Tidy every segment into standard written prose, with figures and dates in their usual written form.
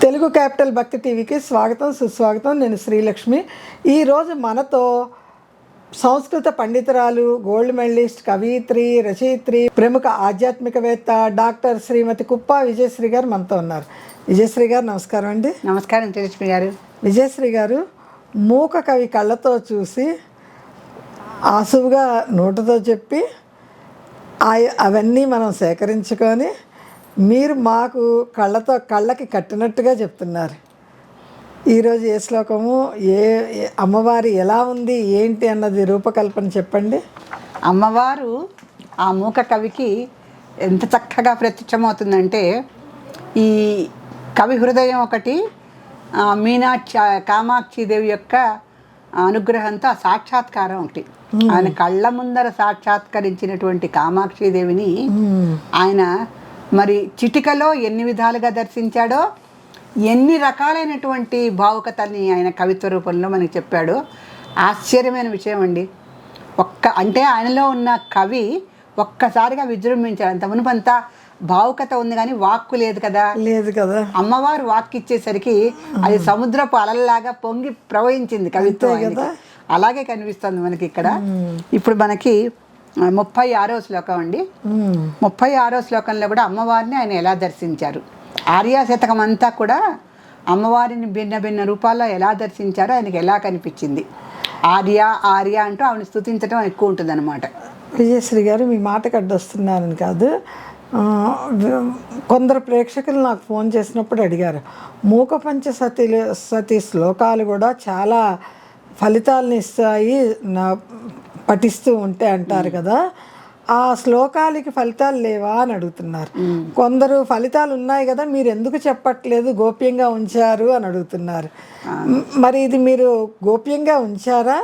Telugu capital భక్తి టీవీకి స్వాగతం సుస్వాగతం. నేను శ్రీలక్ష్మి. ఈరోజు మనతో సంస్కృత పండితురాలు, గోల్డ్ మెడలిస్ట్, కవయిత్రి, రచయిత్రి, ప్రముఖ ఆధ్యాత్మికవేత్త డాక్టర్ శ్రీమతి కుప్ప విజయశ్రీ గారు మనతో ఉన్నారు. విజయశ్రీ గారు నమస్కారం అండి. నమస్కారం శ్రీలక్ష్మి గారు. విజయశ్రీ గారు మూక కవి కళ్ళతో చూసి ఆసువుగా నోటుతో చెప్పి అవన్నీ మనం సేకరించుకొని మీరు మాకు కళ్ళకి కట్టినట్టుగా చెప్తున్నారు. ఈరోజు ఏ శ్లోకము, ఏ అమ్మవారి ఎలా ఉంది ఏంటి అన్నది రూపకల్పన చెప్పండి. అమ్మవారు ఆ మూక కవికి ఎంత చక్కగా ప్రత్యక్షమవుతుందంటే, ఈ కవి హృదయం ఒకటి, కామాక్షిదేవి యొక్క అనుగ్రహంతో ఆ సాక్షాత్కారం ఒకటి. ఆయన కళ్ళ ముందర సాక్షాత్కరించినటువంటి కామాక్షిదేవిని ఆయన మరి చిటికలో ఎన్ని విధాలుగా దర్శించాడో, ఎన్ని రకాలైనటువంటి భావుకతని ఆయన కవిత్వ రూపంలో మనకి చెప్పాడో ఆశ్చర్యమైన విషయం అండి. అంటే ఆయనలో ఉన్న కవి ఒక్కసారిగా విజృంభించాడు. అంత మునుపంతా భావుకత ఉంది కానీ వాక్కు లేదు కదా. అమ్మవారు వాక్కు ఇచ్చేసరికి అది సముద్రపు అలల్లాగా పొంగి ప్రవహించింది కవిత్వం. అలాగే కనిపిస్తుంది మనకి ఇక్కడ. ఇప్పుడు మనకి 36వ శ్లోకం అండి. 36వ శ్లోకంలో కూడా అమ్మవారిని ఆయన ఎలా దర్శించారు, ఆర్యా శతకం అంతా కూడా అమ్మవారిని భిన్న భిన్న రూపాల్లో ఎలా దర్శించారో ఆయనకి ఎలా కనిపించింది. ఆర్య అంటూ ఆవిడని స్తుతించడం ఎక్కువ ఉంటుంది అనమాట. విజయశ్రీ గారు, మీ మాటకు అడ్డొస్తున్నానని కాదు, కొందరు ప్రేక్షకులు నాకు ఫోన్ చేసినప్పుడు అడిగారు, మూక పంచసతి శ్లోకాలు కూడా చాలా ఫలితాలను ఇస్తాయి పఠిస్తూ ఉంటే అంటారు కదా, ఆ శ్లోకాలకి ఫలితాలు లేవా అని అడుగుతున్నారు. కొందరు ఫలితాలు ఉన్నాయి కదా, మీరు ఎందుకు చెప్పట్లేదు, గోప్యంగా ఉంచారు అని అడుగుతున్నారు. మరి ఇది మీరు గోప్యంగా ఉంచారా,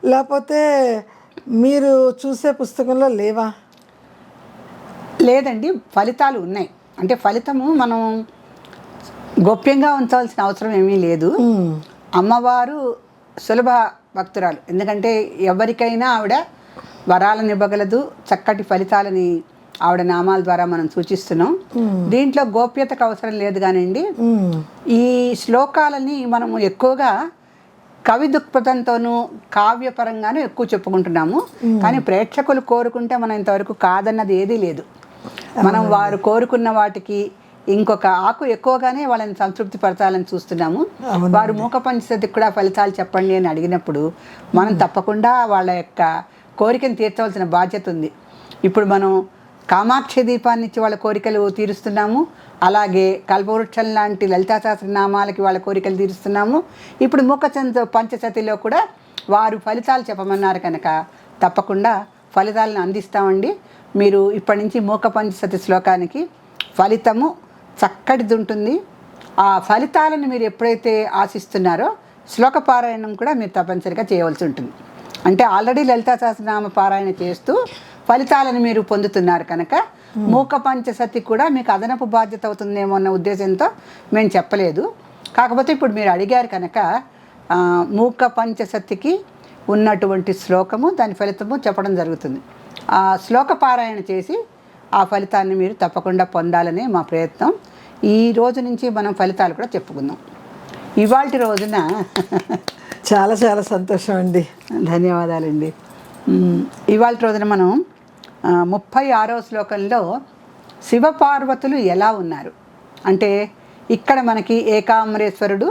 లేకపోతే మీరు చూసే పుస్తకంలో లేవా? లేదండి, ఫలితాలు ఉన్నాయి. అంటే ఫలితము మనం గోప్యంగా ఉంచాల్సిన అవసరం ఏమీ లేదు. అమ్మవారు సులభ భక్తురాలు. ఎందుకంటే ఎవరికైనా ఆవిడ వరాలను ఇవ్వగలదు, చక్కటి ఫలితాలని ఆవిడ నామాల ద్వారా మనం సూచిస్తున్నాం. దీంట్లో గోప్యతకు అవసరం లేదు. కానివ్వండి, ఈ శ్లోకాలని మనము ఎక్కువగా కవి దృక్పథంతోనూ కావ్యపరంగానూ ఎక్కువ చెప్పుకుంటున్నాము. కానీ ప్రేక్షకులు కోరుకుంటే మనం ఇంతవరకు కాదన్నది ఏదీ లేదు. మనం వారు కోరుకున్న వాటికి ఇంకొక ఆకు ఎక్కువగానే వాళ్ళని సంతృప్తి పరచాలని చూస్తున్నాము. వారు మూక పంచసతికి కూడా ఫలితాలు చెప్పండి అని అడిగినప్పుడు మనం తప్పకుండా వాళ్ళ యొక్క కోరికను తీర్చవలసిన బాధ్యత ఉంది. ఇప్పుడు మనం కామాక్షి దీపాన్ని ఇచ్చి వాళ్ళ కోరికలు తీరుస్తున్నాము. అలాగే కల్పవృక్షం లాంటి లలితా సహస్రనామాలకి వాళ్ళ కోరికలు తీరుస్తున్నాము. ఇప్పుడు మూక పంచసతిలో కూడా వారు ఫలితాలు చెప్పమన్నారు కనుక తప్పకుండా ఫలితాలను అందిస్తామండి. మీరు ఇప్పటి నుంచి మూక పంచసతి శ్లోకానికి ఫలితము చక్కటిది ఉంటుంది. ఆ ఫలితాలను మీరు ఎప్పుడైతే ఆశిస్తున్నారో శ్లోక పారాయణం కూడా మీరు తప్పనిసరిగా చేయవలసి ఉంటుంది. అంటే ఆల్రెడీ లలితా సహస్రనామ పారాయణ చేస్తూ ఫలితాలను మీరు పొందుతున్నారు కనుక మూక పంచసతి కూడా మీకు అదనపు బాధ్యత అవుతుందేమో అన్న ఉద్దేశంతో మేము చెప్పలేదు. కాకపోతే ఇప్పుడు మీరు అడిగారు కనుక మూక పంచసతికి ఉన్నటువంటి శ్లోకము, దాని ఫలితము చెప్పడం జరుగుతుంది. ఆ శ్లోక పారాయణ చేసి ఆ ఫలితాన్ని మీరు తప్పకుండా పొందాలనే మా ప్రయత్నం. ఈ రోజు నుంచి మనం ఫలితాలు కూడా చెప్పుకుందాం. ఇవాల్టి రోజున చాలా చాలా సంతోషం అండి. ధన్యవాదాలండి. ఇవాల్టి రోజున మనం 36వ శ్లోకంలో శివపార్వతులు ఎలా ఉన్నారు అంటే, ఇక్కడ మనకి ఏకాంబరేశ్వరుడు,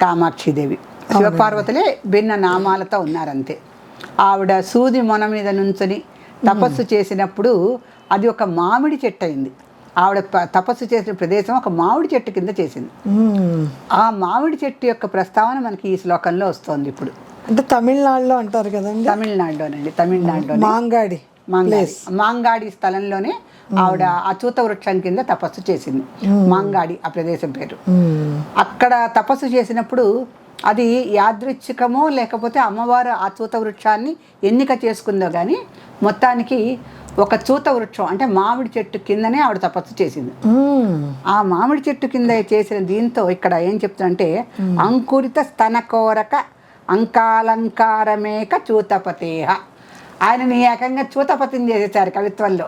కామాక్షిదేవి, శివపార్వతులే భిన్న నామాలతో ఉన్నారంతే. ఆవిడ సూది మొన మీద నుంచొని తపస్సు చేసినప్పుడు అది ఒక మామిడి చెట్టు అయింది. ఆవిడ తపస్సు చేసిన ప్రదేశం ఒక మామిడి చెట్టు కింద చేసింది. ఆ మామిడి చెట్టు యొక్క ప్రస్తావన మనకి ఈ శ్లోకంలో వస్తుంది. ఇప్పుడు అంటే తమిళనాడులో అంటారు కదండి. తమిళనాడులో మాంగాడి స్థలంలోనే ఆవిడ అచూత వృక్షం కింద తపస్సు చేసింది. మాంగాడి ఆ ప్రదేశం పేరు. అక్కడ తపస్సు చేసినప్పుడు అది యాదృచ్ఛికమో లేకపోతే అమ్మవారు ఆ చూత వృక్షాన్ని ఎన్నిక చేసుకుందో కానీ మొత్తానికి ఒక చూత వృక్షం అంటే మామిడి చెట్టు కిందనే ఆవిడ తపస్సు చేసింది. ఆ మామిడి చెట్టు కింద చేసిన దీంతో ఇక్కడ ఏం చెప్తుందంటే, అంకురిత స్తనకోరక అంకాలంకారమేక చూతపతేహ. ఆయనని ఏకంగా చూతపతిని చేసేసారు కవిత్వంలో.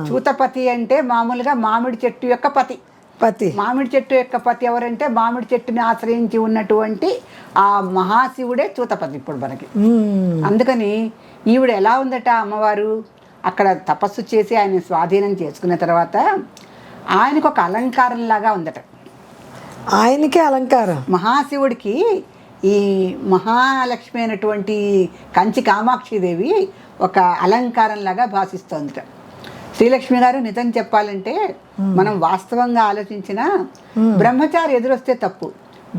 చూతపతి అంటే మామూలుగా మామిడి చెట్టు యొక్క పతి. పతి. మామిడి చెట్టు యొక్క పతి ఎవరంటే మామిడి చెట్టుని ఆశ్రయించి ఉన్నటువంటి ఆ మహాశివుడే చూతపతి ఇప్పుడు మనకి. అందుకని ఈవిడ ఎలా ఉందట అమ్మవారు, అక్కడ తపస్సు చేసి ఆయన స్వాధీనం చేసుకున్న తర్వాత ఆయనకు ఒక అలంకారంలాగా ఉందట. ఆయనకే అలంకారం. మహాశివుడికి ఈ మహాలక్ష్మి అయినటువంటి కంచి కామాక్షిదేవి ఒక అలంకారంలాగా భాషిస్తోందిట. శ్రీలక్ష్మి గారు నిజం చెప్పాలంటే మనం వాస్తవంగా ఆలోచించిన బ్రహ్మచారి ఎదురొస్తే తప్పు,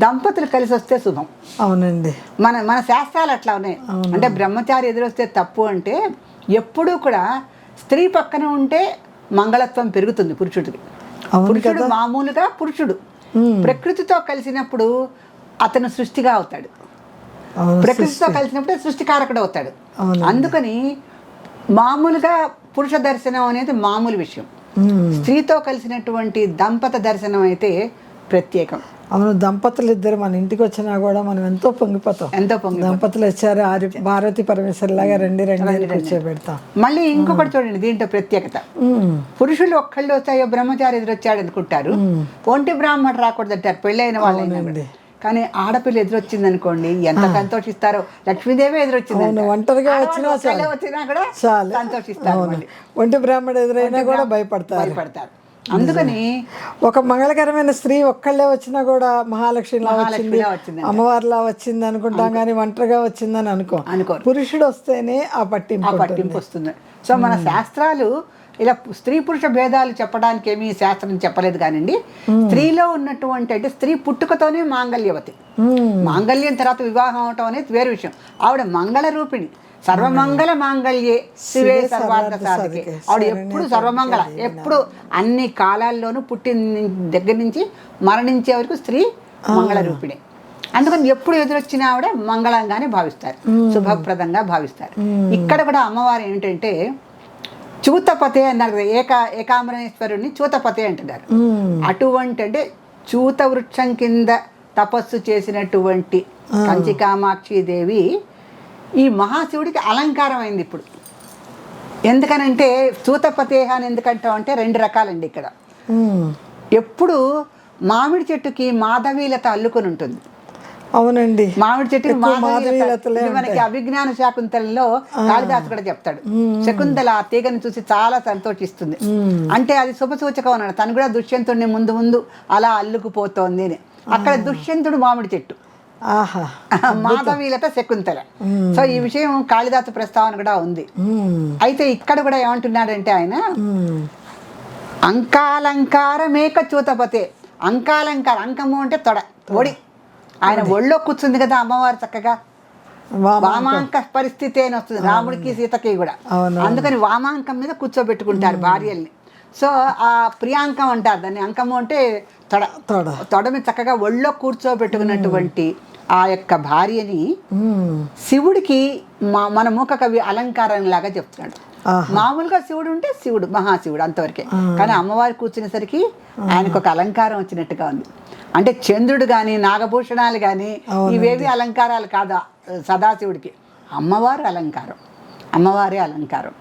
దంపతులు కలిసి వస్తే శుభం. అవునండి. మన శాస్త్రాలు అట్లా ఉన్నాయి. అంటే బ్రహ్మచారి ఎదురొస్తే తప్పు అంటే ఎప్పుడూ కూడా స్త్రీ పక్కన ఉంటే మంగళత్వం పెరుగుతుంది పురుషుడికి. పురుషుడు మామూలుగా పురుషుడు ప్రకృతితో కలిసినప్పుడు అతను సృష్టిగా అవుతాడు, ప్రకృతితో కలిసినప్పుడు సృష్టికారకుడు అవుతాడు. అందుకని మామూలుగా పురుష దర్శనం అనేది మామూలు విషయం, స్త్రీతో కలిసినటువంటి దంపత దర్శనం అయితే ప్రత్యేకం. అవును, దంపతులు ఇద్దరు మన ఇంటికి వచ్చినా కూడా మనం ఎంతో పొంగిపోతాం. దంపతులు వచ్చారు భారతి పరమేశ్వర్ లాగా రెండు కూర్చోబెడతాం. మళ్ళీ ఇంకొకటి చూడండి దీంట్లో ప్రత్యేకత, పురుషులు ఒక్కళ్ళు వచ్చాయో బ్రహ్మచారి ఎదురొచ్చాడు అనుకుంటారు, ఒంటి బ్రాహ్మణుడు రాకూడదు అంటారు పెళ్ళైన వాళ్ళైనా. కానీ ఆడపిల్ల ఎదురొచ్చింది అనుకోండి ఎంత సంతోషిస్తారో. లక్ష్మీదేవి ఎదురొచ్చింది, ఒంటరిగా వచ్చినా కూడా సంతోషిస్తారు. ఒంటి బ్రాహ్మణుడు ఎదురైనా కూడా భయపడతారు. అందుకని ఒక మంగళకరమైన స్త్రీ ఒక్కళ్ళే వచ్చినా కూడా మహాలక్ష్మిలా వచ్చింది, అమ్మవారిలా వచ్చింది అనుకుంటాం, కానీ ఒంటరిగా వచ్చిందని అనుకో. పురుషుడు వస్తేనే ఆ పట్టింపు వస్తుంది. సో మన శాస్త్రాలు ఇలా స్త్రీ పురుష భేదాలు చెప్పడానికి ఏమీ శాస్త్రం చెప్పలేదు కానివ్వండి. స్త్రీలో ఉన్నటువంటి అంటే స్త్రీ పుట్టుకతోనే మాంగళ్యవతి, మాంగళ్యం తర్వాత వివాహం అవటం అనేది వేరే విషయం. ఆవిడ మంగళ రూపిణి, సర్వమంగళ మాంగళ్యే శివే సర్వార్థ సాధకే. ఆవిడ ఎప్పుడు సర్వమంగళ, ఎప్పుడు అన్ని కాలాల్లోనూ పుట్టిన దగ్గర నుంచి మరణించే వరకు స్త్రీ మంగళ రూపిణి. అందుకని ఎప్పుడు ఎదురొచ్చిన ఆవిడ మంగళంగానే భావిస్తారు, శుభప్రదంగా భావిస్తారు. ఇక్కడ కూడా అమ్మవారు ఏంటంటే చూతపతే అన్నారు కదా, ఏకాంబరేశ్వరుడిని చూతపతే అంటున్నారు. అటువంటి అంటే చూత వృక్షం కింద తపస్సు చేసినటువంటి కంచి కామాక్షి దేవి ఈ మహాశివుడికి అలంకారం అయింది ఇప్పుడు. ఎందుకనంటే చూతపతే అని ఎందుకంటాం అంటే రెండు రకాలండి ఇక్కడ. ఎప్పుడు మామిడి చెట్టుకి మాధవీలత అల్లుకొని ఉంటుంది. అవునండి, మామిడి చెట్టుకి మనకి అభిజ్ఞాన శాకుంతలలో కాళిదాసు కూడా చెప్తాడు, శకుంతల ఆ తీగని చూసి చాలా సంతోషిస్తుంది అంటే అది శుభసూచకం అన్నాడు. తను కూడా దుష్యంతుడిని ముందు ముందు అలా అల్లుకుపోతోంది అని. అక్కడ దుష్యంతుడు మామిడి చెట్టు, మాధవీలత శకుంతల. సో ఈ విషయం కాళిదాసు ప్రస్తావన కూడా ఉంది. అయితే ఇక్కడ కూడా ఏమంటున్నాడంటే ఆయన అంకాలంకారమేక చూతపతే. అంకాలంకారం, అంకము అంటే తొడ, ఒడి. ఆయన ఒళ్ళో కూర్చుంది కదా అమ్మవారు చక్కగా, వామాంక పరిస్థితి అని వస్తుంది రాముడికి సీతకి కూడా. అందుకని వామాంకం మీద కూర్చోబెట్టుకుంటారు భార్యల్ని. సో ఆ ప్రియాంకం అంటారు దాన్ని. అంకము అంటే తొడ, తొడ మీద చక్కగా ఒళ్ళో కూర్చోబెట్టుకున్నటువంటి ఆ యొక్క భార్యని శివుడికి మన మూక కవి అలంకారం లాగా చెప్తున్నాడు. మామూలుగా శివుడు ఉంటే శివుడు మహాశివుడు అంతవరకే, కానీ అమ్మవారి కూర్చునేసరికి ఆయనకు ఒక అలంకారం వచ్చినట్టుగా ఉంది. అంటే చంద్రుడు కానీ నాగభూషణాలు కానీ ఇవేవి అలంకారాలు కాదా సదాశివుడికి, అమ్మవారు అలంకారం, అమ్మవారే అలంకారం.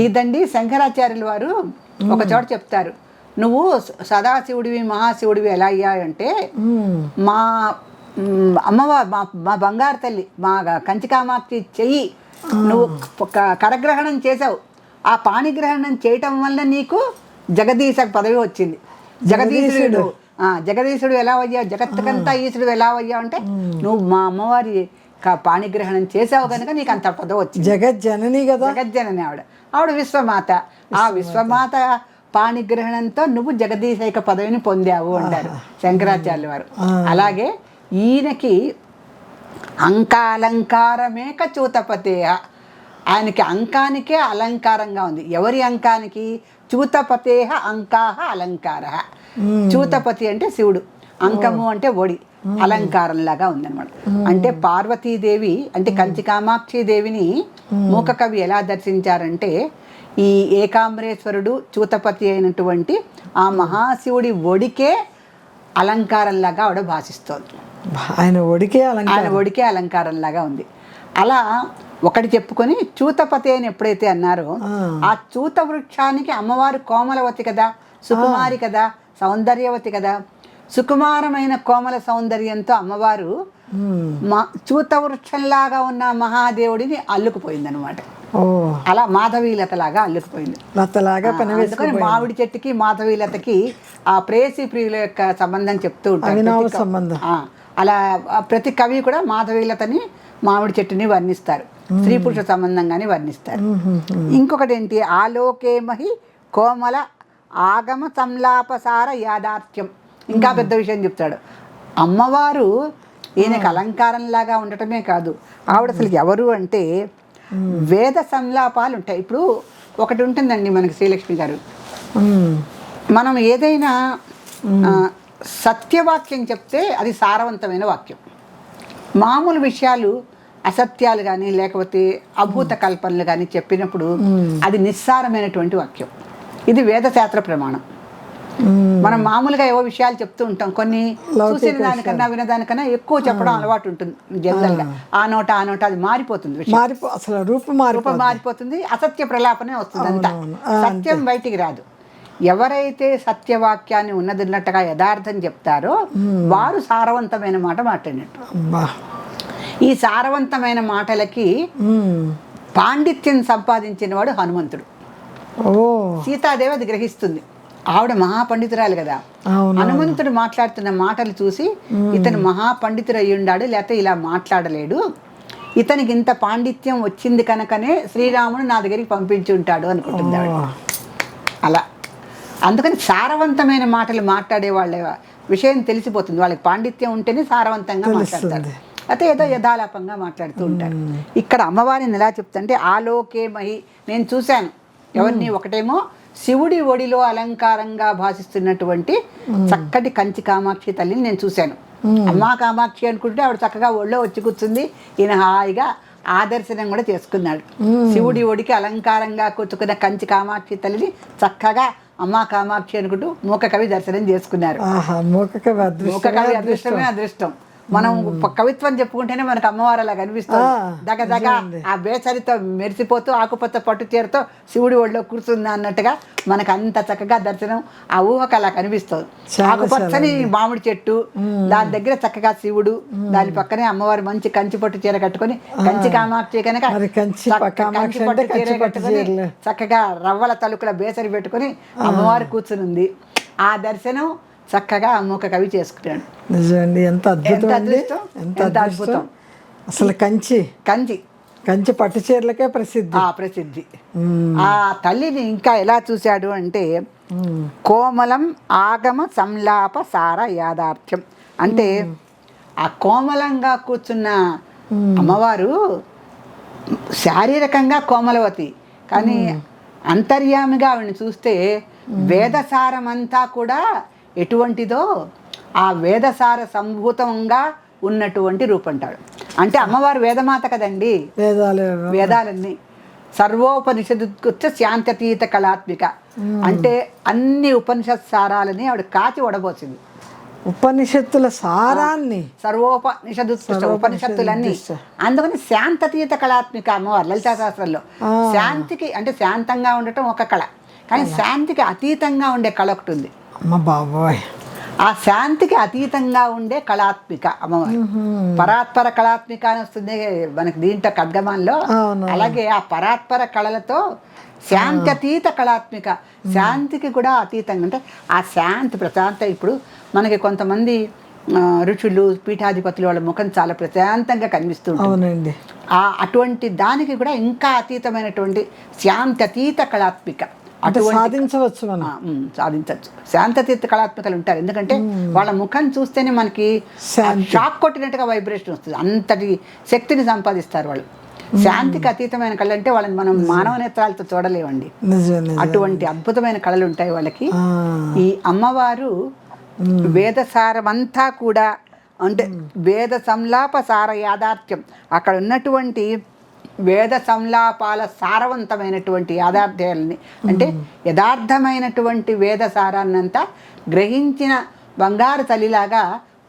ఇదండి శంకరాచార్యుల వారు ఒక చోట చెప్తారు, నువ్వు సదాశివుడివి మహాశివుడివి ఎలా అయ్యాయంటే మా అమ్మవారు మా బంగారు తల్లి మా కంచి కామాక్షి చెయ్యి నువ్వు కరగ్రహణం చేసావు, ఆ పాణిగ్రహణం చేయటం వల్ల నీకు జగదీశ పదవి వచ్చింది. జగదీశుడు ఎలా అయ్యావు, జగత్తుకంతా ఈశుడు ఎలా అయ్యావు అంటే నువ్వు మా అమ్మవారి పాణిగ్రహణం చేసావు కనుక నీకు అంత పదవి వచ్చింది. జగజ్జనని కదా, జగజ్జనని ఆవిడ విశ్వమాత. ఆ విశ్వమాత పాణిగ్రహణంతో నువ్వు జగదీశైక పదవిని పొందావు అంటారు శంకరాచార్యుల వారు. అలాగే ఈయనకి అంకాలంకారమేక చూతపతేహ, ఆయనకి అంకానికే అలంకారంగా ఉంది. ఎవరి అంకానికి? చూతపతేహ అంకాహ అలంకార. చూతపతి అంటే శివుడు, అంకము అంటే ఒడి, అలంకారంలాగా ఉందన్నమాట. అంటే పార్వతీదేవి అంటే కంచి కామాక్షి దేవిని మూక కవి ఎలా దర్శించారంటే ఈ ఏకాంబరేశ్వరుడు చూతపతి అయినటువంటి ఆ మహాశివుడి ఒడికే అలంకారంలాగా ఆవిడ భాషిస్తోంది. ఆయన ఒడికే అలంకారంలాగా ఉంది. అలా ఒకటి చెప్పుకొని చూతపతి అని ఎప్పుడైతే అన్నారో ఆ చూత వృక్షానికి అమ్మవారు కోమలవతి కదా, సుకుమారి కదా, సౌందర్యవతి కదా. సుకుమారమైన కోమల సౌందర్యంతో అమ్మవారు చూతవృక్షంలాగా ఉన్న మహాదేవుడిని అల్లుకుపోయిందనమాట. ఓ, అలా మాధవీలతలాగా అల్లుకుపోయింది. లతలాగా అందుకని మామిడి చెట్టుకి మాధవీలతకి ఆ ప్రేయసి ప్రియుల యొక్క సంబంధం చెప్తూ ఉంటారు. అవినావ సంబంధం. అలా ప్రతి కవి కూడా మాధవీలతని మామిడి చెట్టుని వర్ణిస్తారు, స్త్రీ పురుష సంబంధంగానే వర్ణిస్తారు. ఇంకొకటి ఏంటి, ఆలోకేమహి కోమల ఆగమ సంలాపసార యాదార్థ్యం. ఇంకా పెద్ద విషయం చెప్తాడు. అమ్మవారు ఈయనకు అలంకారంలాగా ఉండటమే కాదు, ఆవిడ అసలు ఎవరు అంటే వేద సంలాపాలు ఉంటాయి. ఇప్పుడు ఒకటి ఉంటుందండి మనకి శ్రీలక్ష్మి గారు, మనం ఏదైనా సత్యవాక్యం చెప్తే అది సారవంతమైన వాక్యం. మామూలు విషయాలు అసత్యాలు కానీ లేకపోతే అభూత కల్పనలు కానీ చెప్పినప్పుడు అది నిస్సారమైనటువంటి వాక్యం. ఇది వేదశాస్త్ర ప్రమాణం. మనం మామూలుగా ఏవో విషయాలు చెప్తూ ఉంటాం, కొన్ని చూసిన దానికన్నా వినదానికన్నా ఎక్కువ చెప్పడం అలవాటు ఉంటుంది జనరల్గా. ఆ నోట అది మారిపోతుంది, అసలు రూపం మారిపోతుంది, అసత్య ప్రలాపనే వస్తుంది. అంతా సత్యం బయటికి రాదు. ఎవరైతే సత్యవాక్యాన్ని ఉన్నదిన్నట్టుగా యథార్థం చెప్తారో వారు సారవంతమైన మాట మాట్లాడినట్టు. ఈ సారవంతమైన మాటలకి పాండిత్యం సంపాదించిన వాడు హనుమంతుడు. సీతాదేవి అది గ్రహిస్తుంది, ఆవిడ మహాపండితురాలు కదా. హనుమంతుడు మాట్లాడుతున్న మాటలు చూసి ఇతను మహాపండితుడు అయ్యి ఉండాడు, లేకపోతే ఇలా మాట్లాడలేడు, ఇతనికి ఇంత పాండిత్యం వచ్చింది కనుకనే శ్రీరాముడు నా దగ్గరికి పంపించి ఉంటాడు అనుకుంటుంది ఆవిడ. అలా అందుకని సారవంతమైన మాటలు మాట్లాడే వాళ్ళ విషయం తెలిసిపోతుంది. వాళ్ళకి పాండిత్యం ఉంటేనే సారవంతంగా మాట్లాడతారు, అయితే ఏదో యథాలాపంగా మాట్లాడుతూ ఉంటారు. ఇక్కడ అమ్మవారిని ఎలా చెప్తుంటే ఆలోకే మహి, నేను చూశాను ఎవరిని, ఒకటేమో శివుడి ఒడిలో అలంకారంగా భాషిస్తున్నటువంటి చక్కటి కంచి కామాక్షి తల్లిని నేను చూశాను. అమ్మా కామాక్షి అనుకుంటే ఆవిడ చక్కగా ఒళ్ళో వచ్చి కూర్చుంది, ఈయన హాయిగా ఆ దర్శనం కూడా చేసుకున్నాడు. శివుడి ఒడికి అలంకారంగా కూర్చుకున్న కంచి కామాక్షి తల్లిని చక్కగా అమ్మా కామాక్షి అనుకుంటూ మూక కవి దర్శనం చేసుకున్నారు. మూక కవి అదృష్టమే అదృష్టం. మనం కవిత్వం చెప్పుకుంటేనే మనకు అమ్మవారు అలా కనిపిస్తుంది, దగదగ ఆ బేసరితో మెరిసిపోతూ ఆకుపచ్చ పట్టు చీరతో శివుడి ఒళ్ళో కూర్చుంది అన్నట్టుగా మనకు అంత చక్కగా దర్శనం ఆ ఊహకు అలా కనిపిస్తుంది. ఆకుపచ్చని మామిడి చెట్టు, దాని దగ్గర చక్కగా శివుడు, దాని పక్కనే అమ్మవారు మంచి కంచి పట్టు చీర కట్టుకొని, కంచి కామాక్షి కనుక కంచి పట్టు చీర కట్టుకొని చక్కగా రవ్వల తలుకుల బేసరి పెట్టుకొని అమ్మవారు కూర్చునుంది. ఆ దర్శనం చక్కగా అమ్మొక కవి చేసుకున్నాడు. నిజండి, ఎంత అద్భుతం, ఎంత అద్భుతం. అసలు కంచి పట్టు చీరలకే ప్రసిద్ధి. ఆ తల్లిని ఇంకా ఎలా చూశాడు అంటే కోమలం ఆగమ సంలాప సార యాదార్థ్యం. అంటే ఆ కోమలంగా కూర్చున్న అమ్మవారు శారీరకంగా కోమలవతి, కానీ అంతర్యామిగా ఆవిడని చూస్తే వేదసారమంతా కూడా ఎటువంటిదో ఆ వేదసార సంభూతంగా ఉన్నటువంటి రూపంటాడు. అంటే అమ్మవారు వేదమాత కదండి, వేదాలన్నీ సర్వోపనిషదుత్కృత్య శాంతతీత కళాత్మిక. అంటే అన్ని ఉపనిషత్ సారాలని ఆవిడ కాచి వడబోసింది. ఉపనిషత్తుల సారాన్ని ఉపనిషత్తులన్నీ. అందుకని శాంతతీత కళాత్మిక అమ్మవారు లలితా శాస్త్రంలో. శాంతికి అంటే శాంతంగా ఉండటం ఒక కళ, కానీ శాంతికి అతీతంగా ఉండే కళ ఒకటి ఉంది. ఆ శాంతికి అతీతంగా ఉండే కళాత్మిక అమ్మవారు. పరాత్పర కళాత్మిక అని వస్తుంది మనకి దీంట్లో ఖడ్గమాల్లో. అలాగే ఆ పరాత్పర కళలతో శాంత్యతీత కళాత్మిక, శాంతికి కూడా అతీతంగా. అంటే ఆ శాంతి ప్రశాంత. ఇప్పుడు మనకి కొంతమంది ఋషులు పీఠాధిపతులు వాళ్ళ ముఖం చాలా ప్రశాంతంగా కనిపిస్తూ ఉంటుంది. అటువంటి దానికి కూడా ఇంకా అతీతమైనటువంటి శాంత్యతీత కళాత్మిక సాధించవచ్చు, శాంతతీర్థ కళాత్మకలు ఉంటారు. ఎందుకంటే వాళ్ళ ముఖం చూస్తేనే మనకి షాక్ కొట్టినట్టుగా వైబ్రేషన్ వస్తుంది, అంతటి శక్తిని సంపాదిస్తారు వాళ్ళు. శాంతికి అతీతమైన కళలు అంటే వాళ్ళని మనం మానవ నేత్రాలతో చూడలేవండి, అటువంటి అద్భుతమైన కళలు ఉంటాయి వాళ్ళకి. ఈ అమ్మవారు వేదసారమంతా కూడా అంటే వేద సంలాప సార యాదార్థ్యం, అక్కడ ఉన్నటువంటి వేద సంలాపాల సారవంతమైనటువంటి యాదార్థాలని, అంటే యథార్థమైనటువంటి వేద సారాన్నంతా గ్రహించిన బంగారు తల్లిలాగా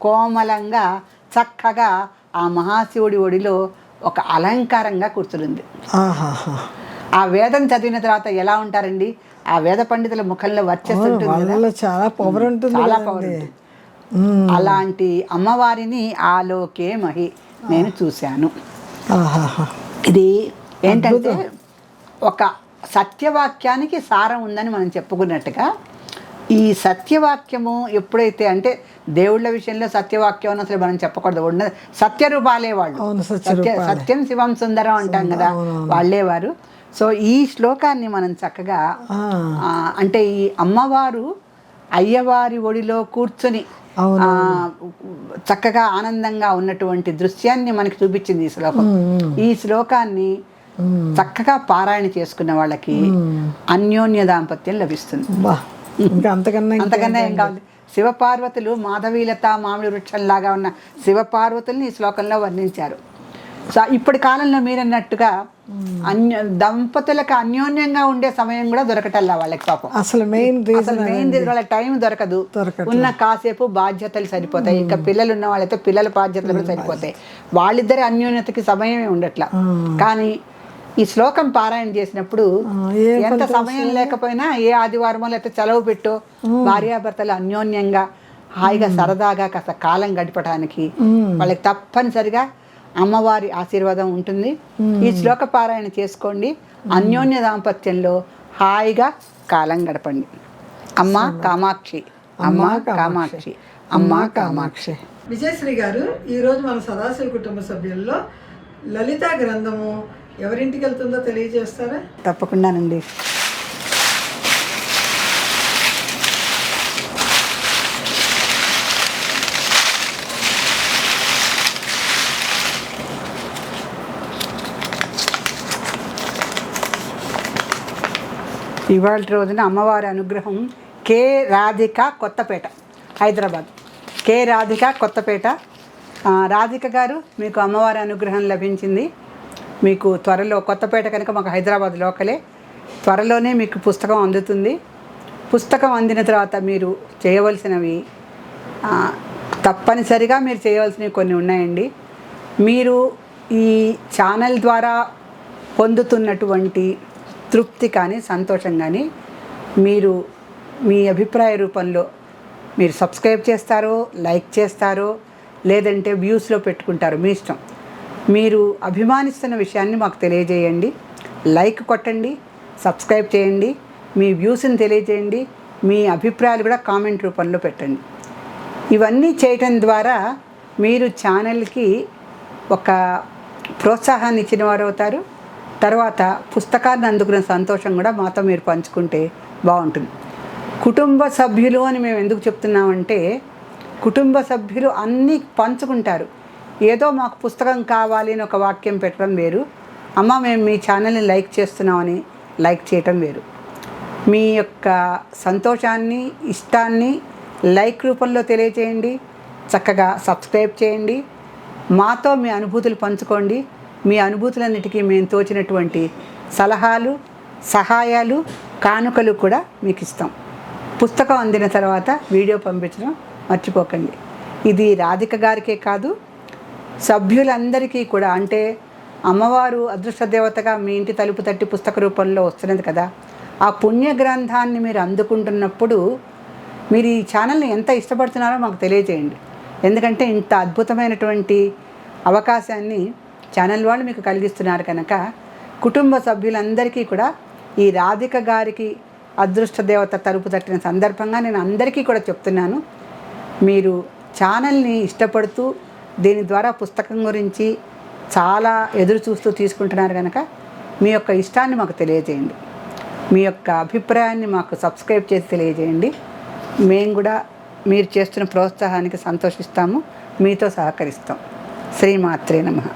కోమలంగా చక్కగా ఆ మహాశివుడి ఒడిలో ఒక అలంకారంగా కూర్చుంది. ఆ వేదం చదివిన తర్వాత ఎలా ఉంటారండి, ఆ వేద పండితుల ముఖంలో వర్చస్సు వాళ్ళలో చాలా పవర్ ఉంటుంది చాలా కదండి. పవర్ ఉంటుంది. అలాంటి అమ్మవారిని ఆలోకే మహి నేను చూశాను. ఆహాహా. ఇది ఏంటంటే ఒక సత్యవాక్యానికి సారం ఉందని మనం చెప్పుకున్నట్టుగా ఈ సత్యవాక్యము ఎప్పుడైతే అంటే దేవుళ్ళ విషయంలో సత్యవాక్యం అని అసలు మనం చెప్పకూడదు. ఉన్నది సత్యరూపాలే వాళ్ళు. అవును, సత్యం శివం సుందరం అంటాం కదా, వాళ్ళేవారు. సో ఈ శ్లోకాన్ని మనం చక్కగా అంటే ఈ అమ్మవారు అయ్యవారి ఒడిలో కూర్చొని చక్కగా ఆనందంగా ఉన్నటువంటి దృశ్యాన్ని మనకి చూపించింది ఈ శ్లోకం. ఈ శ్లోకాన్ని చక్కగా పారాయణ చేసుకున్న వాళ్ళకి అన్యోన్య దాంపత్యం లభిస్తుంది. అంతకన్నా ఏం కావాలి. శివపార్వతులు మాధవీలత మామిడి వృక్షంలాగా ఉన్న శివపార్వతుల్ని ఈ శ్లోకంలో వర్ణించారు. సో ఇప్పటి కాలంలో మీరన్నట్టుగా దంపతులకు అన్యోన్యంగా ఉండే సమయం కూడా దొరకటల్లా వాళ్ళకి పాపం. అసలు మెయిన్ వాళ్ళ టైం దొరకదు. ఉన్న కాసేపు బాధ్యతలు సరిపోతాయి. ఇంకా పిల్లలు ఉన్న వాళ్ళైతే పిల్లల బాధ్యతలు కూడా సరిపోతాయి. వాళ్ళిద్దరి అన్యోన్యతకి సమయమే ఉండట్లా. కానీ ఈ శ్లోకం పారాయణ చేసినప్పుడు ఎంత సమయం లేకపోయినా ఏ ఆదివారమో లేకపోతే సెలవు పెట్టో భార్యాభర్తలు అన్యోన్యంగా హాయిగా సరదాగా కాస్త కాలం గడపడానికి వాళ్ళకి తప్పనిసరిగా అమ్మవారి ఆశీర్వాదం ఉంటుంది. ఈ శ్లోక పారాయణ చేసుకోండి. అన్యోన్య దాంపత్యంలో హాయిగా కాలం గడపండి. అమ్మ కామాక్షి, అమ్మ కామాక్షి, అమ్మ కామాక్షి. విజయశ్రీ గారు, ఈరోజు మన సదాశివ కుటుంబ సభ్యుల్లో లలిత గ్రంథము ఎవరింటికి వెళ్తుందో తెలియజేస్తారా? తప్పకుండానండి. ఇవాళ రోజున అమ్మవారి అనుగ్రహం కే రాధిక కొత్తపేట, హైదరాబాద్. కే రాధిక కొత్తపేట. రాధిక గారు, మీకు అమ్మవారి అనుగ్రహం లభించింది. మీకు త్వరలో కొత్తపేట కనుక మాకు హైదరాబాద్ లోకలే, త్వరలోనే మీకు పుస్తకం అందుతుంది. పుస్తకం అందిన తర్వాత మీరు చేయవలసినవి తప్పనిసరిగా మీరు చేయవలసినవి కొన్ని ఉన్నాయండి. మీరు ఈ ఛానల్ ద్వారా పొందుతున్నటువంటి తృప్తి కానీ సంతోషం కానీ మీరు మీ అభిప్రాయ రూపంలో మీరు సబ్స్క్రైబ్ చేస్తారో, లైక్ చేస్తారో, లేదంటే వ్యూస్లో పెట్టుకుంటారో, మీ ఇష్టం. మీరు అభిమానిస్తున్న విషయాన్ని మాకు తెలియజేయండి. లైక్ కొట్టండి, సబ్స్క్రైబ్ చేయండి, మీ వ్యూస్ని తెలియజేయండి, మీ అభిప్రాయాలు కూడా కామెంట్ రూపంలో పెట్టండి. ఇవన్నీ చేయటం ద్వారా మీరు ఛానల్కి ఒక ప్రోత్సాహాన్ని ఇచ్చిన వారు అవుతారు. తర్వాత పుస్తకాన్ని అందుకున్న సంతోషం కూడా మాతో మీరు పంచుకుంటే బాగుంటుంది. కుటుంబ సభ్యులు అని మేము ఎందుకు చెప్తున్నామంటే, కుటుంబ సభ్యులు అన్నీ పంచుకుంటారు. ఏదో మాకు పుస్తకం కావాలి అని ఒక వాక్యం పెట్టడం వేరు, అమ్మ మేము మీ ఛానల్ని లైక్ చేస్తున్నామని లైక్ చేయటం వేరు. మీ యొక్క సంతోషాన్ని, ఇష్టాన్ని లైక్ రూపంలో తెలియజేయండి, చక్కగా సబ్స్క్రైబ్ చేయండి, మాతో మీ అనుభూతులు పంచుకోండి. మీ అనుభూతులన్నిటికీ మేము తోచినటువంటి సలహాలు, సహాయాలు, కానుకలు కూడా మీకు ఇస్తాం. పుస్తకం అందిన తర్వాత వీడియో పంపించడం మర్చిపోకండి. ఇది రాధిక గారికే కాదు, సభ్యులందరికీ కూడా. అంటే అమ్మవారు అదృష్ట దేవతగా మీ ఇంటి తలుపు తట్టి పుస్తక రూపంలో వస్తున్నది కదా, ఆ పుణ్య గ్రంథాన్ని మీరు అందుకుంటున్నప్పుడు మీరు ఈ ఛానల్ని ఎంత ఇష్టపడుతున్నారో మాకు తెలియజేయండి. ఎందుకంటే ఇంత అద్భుతమైనటువంటి అవకాశాన్ని ఛానల్ వాళ్ళు మీకు కలిగిస్తున్నారు కనుక కుటుంబ సభ్యులందరికీ కూడా ఈ రాధిక గారికి అదృష్ట దేవత తలుపు తట్టిన సందర్భంగా నేను అందరికీ కూడా చెప్తున్నాను, మీరు ఛానల్ని ఇష్టపడుతూ దీని ద్వారా పుస్తకం గురించి చాలా ఎదురు చూస్తూ తీసుకుంటున్నారు కనుక మీ యొక్క ఇష్టాన్ని మాకు తెలియజేయండి. మీ యొక్క అభిప్రాయాన్ని మాకు సబ్స్క్రైబ్ చేసి తెలియజేయండి. మేము కూడా మీరు చేస్తున్న ప్రోత్సాహానికి సంతోషిస్తాము, మీతో సహకరిస్తాం. శ్రీమాత్రే నమః.